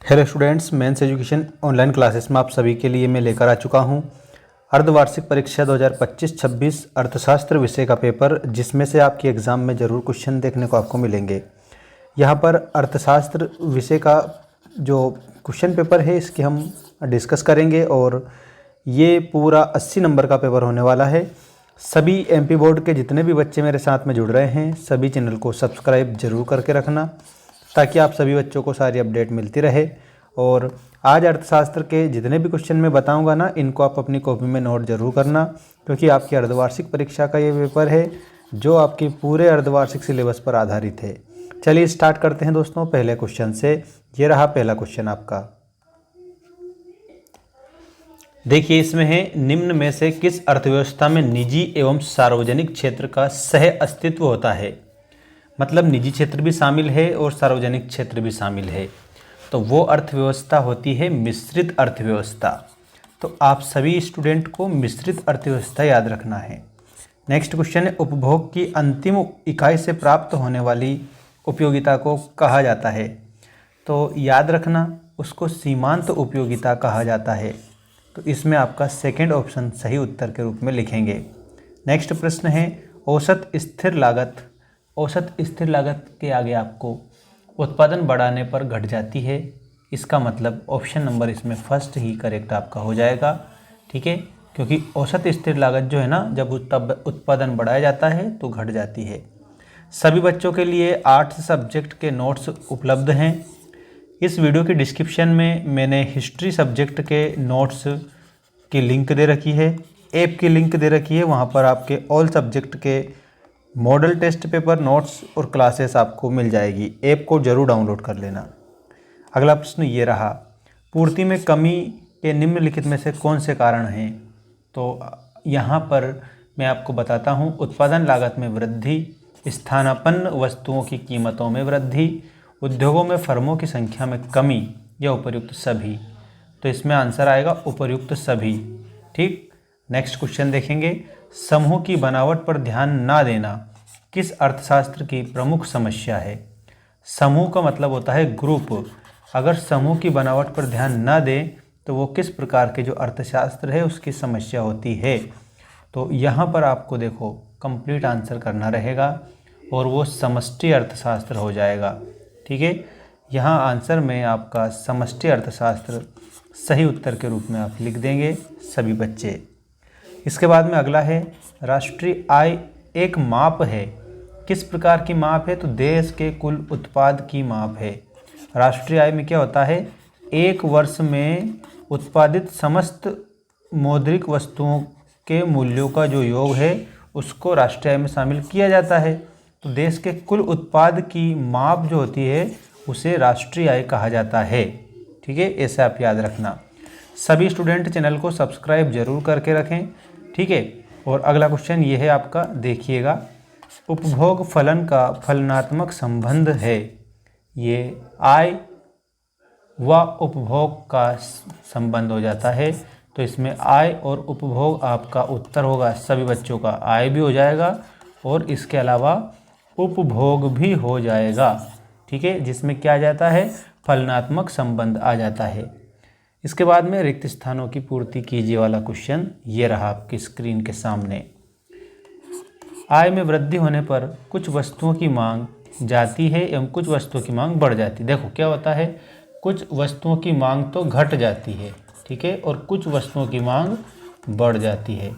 Hello students, mains education online classes में आप सभी के लिए मैं लेकर आ चुका हूं अर्धवार्षिक परीक्षा 2025-26 अर्थशास्त्र विषय का पेपर, जिसमें से आपके एग्ज़ाम में ज़रूर क्वेश्चन देखने को आपको मिलेंगे। यहां पर अर्थशास्त्र विषय का जो क्वेश्चन पेपर है इसके हम डिस्कस करेंगे और ये पूरा 80 नंबर का पेपर होने वाला है। सभी एमपी बोर्ड के जितने भी बच्चे मेरे साथ में जुड़ रहे हैं सभी चैनल को सब्सक्राइब जरूर करके रखना, ताकि आप सभी बच्चों को सारी अपडेट मिलती रहे। और आज अर्थशास्त्र के जितने भी क्वेश्चन मैं बताऊंगा ना, इनको आप अपनी कॉपी में नोट जरूर करना, क्योंकि आपकी अर्धवार्षिक परीक्षा का ये पेपर है जो आपकी पूरे अर्धवार्षिक सिलेबस पर आधारित है। चलिए स्टार्ट करते हैं दोस्तों पहले क्वेश्चन से। ये रहा पहला क्वेश्चन आपका। देखिए, इसमें है निम्न में से किस अर्थव्यवस्था में निजी एवं सार्वजनिक क्षेत्र का सह अस्तित्व होता है। मतलब निजी क्षेत्र भी शामिल है और सार्वजनिक क्षेत्र भी शामिल है, तो वो अर्थव्यवस्था होती है मिश्रित अर्थव्यवस्था। तो आप सभी स्टूडेंट को मिश्रित अर्थव्यवस्था याद रखना है। नेक्स्ट क्वेश्चन है, उपभोग की अंतिम इकाई से प्राप्त होने वाली उपयोगिता को कहा जाता है। तो याद रखना, उसको सीमांत उपयोगिता कहा जाता है। तो इसमें आपका सेकंड ऑप्शन सही उत्तर के रूप में लिखेंगे। नेक्स्ट प्रश्न है, औसत स्थिर लागत। औसत स्थिर लागत के आगे आपको उत्पादन बढ़ाने पर घट जाती है, इसका मतलब ऑप्शन नंबर इसमें फर्स्ट ही करेक्ट आपका हो जाएगा। ठीक है, क्योंकि औसत स्थिर लागत जो है ना, जब उत्पादन बढ़ाया जाता है तो घट जाती है। सभी बच्चों के लिए 8 सब्जेक्ट के नोट्स उपलब्ध हैं। इस वीडियो की डिस्क्रिप्शन में मैंने हिस्ट्री सब्जेक्ट के नोट्स की लिंक दे रखी है, ऐप की लिंक दे रखी है। वहाँ पर आपके ऑल सब्जेक्ट के मॉडल टेस्ट पेपर, नोट्स और क्लासेस आपको मिल जाएगी। ऐप को जरूर डाउनलोड कर लेना। अगला प्रश्न ये रहा, पूर्ति में कमी के निम्नलिखित में से कौन से कारण हैं। तो यहाँ पर मैं आपको बताता हूँ, उत्पादन लागत में वृद्धि, स्थानापन्न वस्तुओं की कीमतों में वृद्धि, उद्योगों में फर्मों की संख्या में कमी, या उपर्युक्त सभी। तो इसमें आंसर आएगा उपर्युक्त सभी। ठीक, नेक्स्ट क्वेश्चन देखेंगे, समूह की बनावट पर ध्यान ना देना किस अर्थशास्त्र की प्रमुख समस्या है। समूह का मतलब होता है ग्रुप। अगर समूह की बनावट पर ध्यान ना दें तो वो किस प्रकार के जो अर्थशास्त्र है उसकी समस्या होती है। तो यहाँ पर आपको देखो कंप्लीट आंसर करना रहेगा और वो समष्टि अर्थशास्त्र हो जाएगा। ठीक है, यहाँ आंसर में आपका समष्टि अर्थशास्त्र सही उत्तर के रूप में आप लिख देंगे सभी बच्चे। इसके बाद में अगला है, राष्ट्रीय आय एक माप है। किस प्रकार की माप है। तो देश के कुल उत्पाद की माप है। राष्ट्रीय आय में क्या होता है, एक वर्ष में उत्पादित समस्त मौद्रिक वस्तुओं के मूल्यों का जो योग है उसको राष्ट्रीय आय में शामिल किया जाता है। तो देश के कुल उत्पाद की माप जो होती है उसे राष्ट्रीय आय कहा जाता है। ठीक है, ऐसे आप याद रखना। सभी स्टूडेंट चैनल को सब्सक्राइब जरूर करके रखें। ठीक है, और अगला क्वेश्चन ये है आपका, देखिएगा, उपभोग फलन का फलनात्मक संबंध है। ये आय व उपभोग का संबंध हो जाता है। तो इसमें आय और उपभोग आपका उत्तर होगा। सभी बच्चों का आय भी हो जाएगा और इसके अलावा उपभोग भी हो जाएगा। ठीक है, जिसमें क्या आ जाता है, फलनात्मक संबंध आ जाता है। इसके बाद में रिक्त स्थानों की पूर्ति कीजिए वाला क्वेश्चन ये रहा आपकी स्क्रीन के सामने। आय में वृद्धि होने पर कुछ वस्तुओं की मांग जाती है एवं कुछ वस्तुओं की मांग बढ़ जाती है। देखो क्या होता है, कुछ वस्तुओं की मांग तो घट जाती है, ठीक है, और कुछ वस्तुओं की मांग बढ़ जाती है।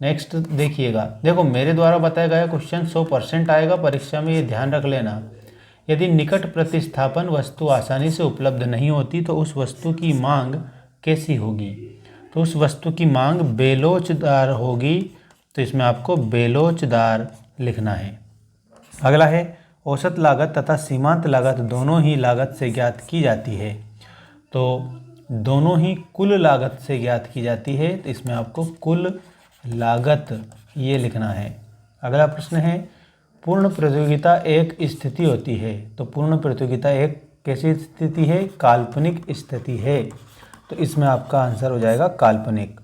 नेक्स्ट देखिएगा, देखो मेरे द्वारा बताया गया क्वेश्चन 100% आएगा परीक्षा में, ये ध्यान रख लेना। यदि निकट प्रतिस्थापन वस्तु आसानी से उपलब्ध नहीं होती तो उस वस्तु की मांग कैसी होगी। तो उस वस्तु की मांग बेलोचदार होगी। तो इसमें आपको बेलोचदार लिखना है। अगला है, औसत लागत तथा सीमांत लागत दोनों ही लागत से ज्ञात की जाती है। तो दोनों ही कुल लागत से ज्ञात की जाती है। तो इसमें आपको कुल लागत ये लिखना है। अगला प्रश्न है, पूर्ण प्रतियोगिता एक स्थिति होती है। तो पूर्ण प्रतियोगिता एक कैसी स्थिति है, काल्पनिक स्थिति है। तो इसमें आपका आंसर हो जाएगा काल्पनिक।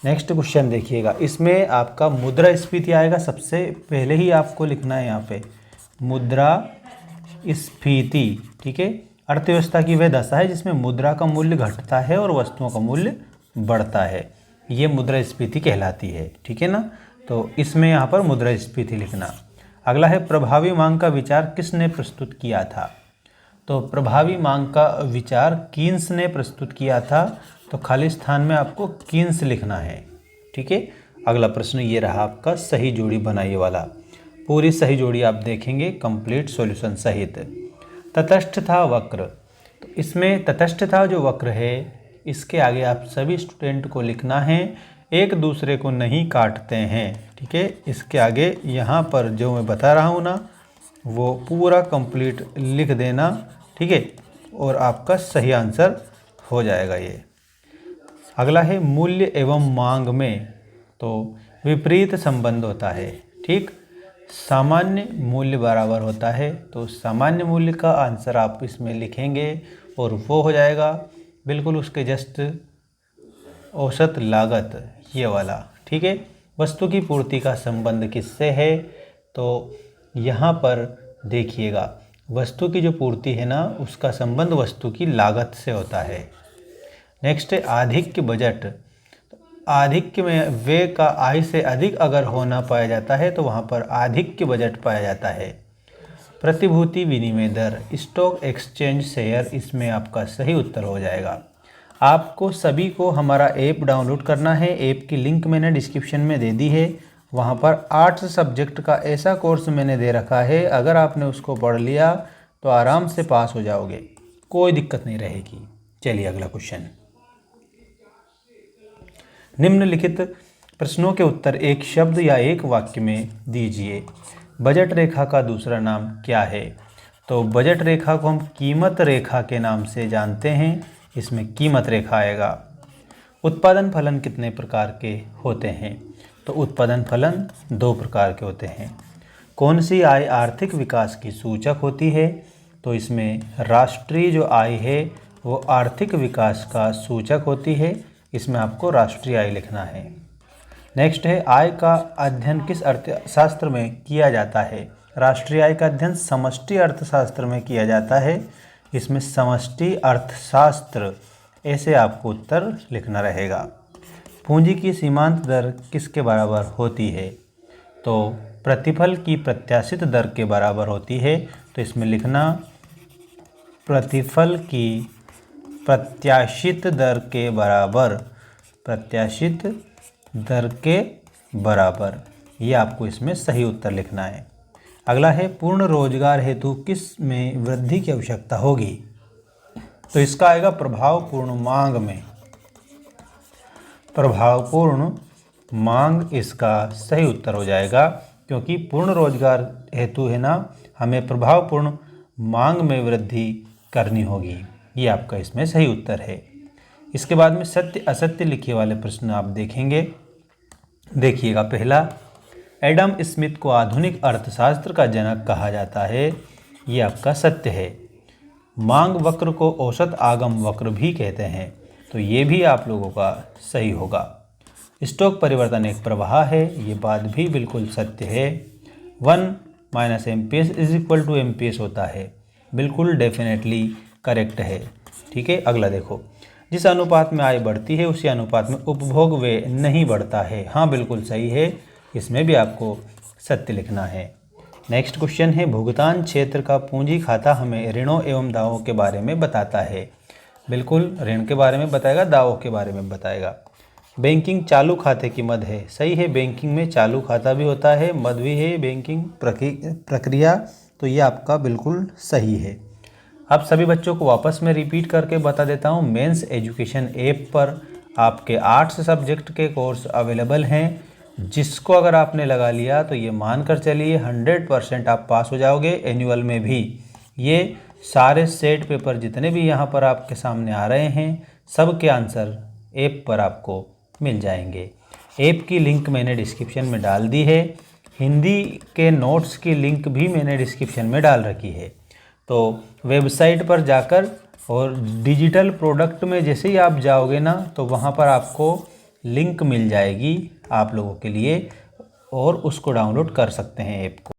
नेक्स्ट क्वेश्चन देखिएगा, इसमें आपका मुद्रास्फीति आएगा। सबसे पहले ही आपको लिखना है यहाँ पे मुद्रास्फीति। ठीक है, अर्थव्यवस्था की वह दशा है जिसमें मुद्रा का मूल्य घटता है और वस्तुओं का मूल्य बढ़ता है, ये मुद्रास्फीति कहलाती है। ठीक है ना, तो इसमें यहाँ पर मुद्रास्फीति लिखना। अगला है प्रभावी मांग का विचार किसने प्रस्तुत किया था? तो प्रभावी मांग का विचार कीन्स ने प्रस्तुत किया था, तो खाली स्थान में आपको कीन्स लिखना है। ठीक है, अगला प्रश्न ये रहा आपका, सही जोड़ी बनाइए वाला। पूरी सही जोड़ी आप देखेंगे कंप्लीट सॉल्यूशन सहित। तटस्थता वक्र, तो इसमें तटस्थता जो वक्र है इसके आगे आप सभी स्टूडेंट को लिखना है, एक दूसरे को नहीं काटते हैं। ठीक है, इसके आगे यहाँ पर जो मैं बता रहा हूँ ना वो पूरा कंप्लीट लिख देना। ठीक है, और आपका सही आंसर हो जाएगा ये। अगला है मूल्य एवं मांग में तो विपरीत संबंध होता है। ठीक, सामान्य मूल्य बराबर होता है, तो सामान्य मूल्य का आंसर आप इसमें लिखेंगे और वो हो जाएगा बिल्कुल उसके जस्ट औसत लागत, ये वाला। ठीक है, वस्तु की पूर्ति का संबंध किससे है? तो यहाँ पर देखिएगा वस्तु की जो पूर्ति है ना उसका संबंध वस्तु की लागत से होता है। नेक्स्ट है आधिक्य बजट। आधिक्य में व्यय का आय से अधिक अगर होना पाया जाता है तो वहाँ पर आधिक्य बजट पाया जाता है। प्रतिभूति विनिमय दर, स्टॉक एक्सचेंज शेयर, इसमें आपका सही उत्तर हो जाएगा। आपको सभी को हमारा ऐप डाउनलोड करना है। ऐप की लिंक मैंने डिस्क्रिप्शन में दे दी है। वहाँ पर आर्ट्स सब्जेक्ट का ऐसा कोर्स मैंने दे रखा है, अगर आपने उसको पढ़ लिया तो आराम से पास हो जाओगे, कोई दिक्कत नहीं रहेगी। चलिए अगला क्वेश्चन। निम्नलिखित प्रश्नों के उत्तर एक शब्द या एक वाक्य में दीजिए। बजट रेखा का दूसरा नाम क्या है? तो बजट रेखा को हम कीमत रेखा के नाम से जानते हैं, इसमें कीमत रेखा आएगा। उत्पादन फलन कितने प्रकार के होते हैं? तो उत्पादन फलन 2 प्रकार के होते हैं। कौन सी आय आर्थिक विकास की सूचक होती है? तो इसमें राष्ट्रीय जो आय है वो आर्थिक विकास का सूचक होती है, इसमें आपको राष्ट्रीय आय लिखना है। नेक्स्ट है आय का अध्ययन किस अर्थशास्त्र में किया जाता है? राष्ट्रीय आय का अध्ययन समष्टि अर्थशास्त्र में किया जाता है, इसमें समष्टि अर्थशास्त्र, ऐसे आपको उत्तर लिखना रहेगा। पूंजी की सीमांत दर किसके बराबर होती है? तो प्रतिफल की प्रत्याशित दर के बराबर होती है, तो इसमें लिखना प्रतिफल की प्रत्याशित दर के बराबर, प्रत्याशित दर के बराबर, ये आपको इसमें सही उत्तर लिखना है। अगला है पूर्ण रोजगार हेतु किस में वृद्धि की आवश्यकता होगी? तो इसका आएगा प्रभावपूर्ण मांग में। प्रभावपूर्ण मांग इसका सही उत्तर हो जाएगा, क्योंकि पूर्ण रोजगार हेतु है ना, हमें प्रभावपूर्ण मांग में वृद्धि करनी होगी, ये आपका इसमें सही उत्तर है। इसके बाद में सत्य असत्य लिखे वाले प्रश्न आप देखेंगे। देखिएगा पहला, एडम स्मिथ को आधुनिक अर्थशास्त्र का जनक कहा जाता है, ये आपका सत्य है। मांग वक्र को औसत आगम वक्र भी कहते हैं, तो ये भी आप लोगों का सही होगा। स्टॉक परिवर्तन एक प्रवाह है, ये बात भी बिल्कुल सत्य है। 1 - एमपीएस = एमपीएस होता है, बिल्कुल डेफिनेटली करेक्ट है। ठीक है, अगला देखो, जिस अनुपात में आय बढ़ती है उसी अनुपात में उपभोग व्यय नहीं बढ़ता है, हाँ बिल्कुल सही है, इसमें भी आपको सत्य लिखना है। नेक्स्ट क्वेश्चन है, भुगतान क्षेत्र का पूंजी खाता हमें ऋणों एवं दावों के बारे में बताता है। बिल्कुल ऋण के बारे में बताएगा, दावों के बारे में बताएगा। बैंकिंग चालू खाते की मद है, सही है, बैंकिंग में चालू खाता भी होता है, मद भी है, बैंकिंग प्रक्रिया, तो ये आपका बिल्कुल सही है। अब सभी बच्चों को वापस मैं रिपीट करके बता देता हूँ, मेंस एजुकेशन ऐप पर आपके आर्ट्स सब्जेक्ट के कोर्स अवेलेबल हैं, जिसको अगर आपने लगा लिया तो ये मान कर चलिए 100% आप पास हो जाओगे। एनुअल में भी ये सारे सेट पेपर जितने भी यहाँ पर आपके सामने आ रहे हैं, सब के आंसर ऐप पर आपको मिल जाएंगे। ऐप की लिंक मैंने डिस्क्रिप्शन में डाल दी है, हिंदी के नोट्स की लिंक भी मैंने डिस्क्रिप्शन में डाल रखी है। तो वेबसाइट पर जाकर और डिजिटल प्रोडक्ट में जैसे ही आप जाओगे ना, तो वहाँ पर आपको लिंक मिल जाएगी आप लोगों के लिए, और उसको डाउनलोड कर सकते हैं ऐप को।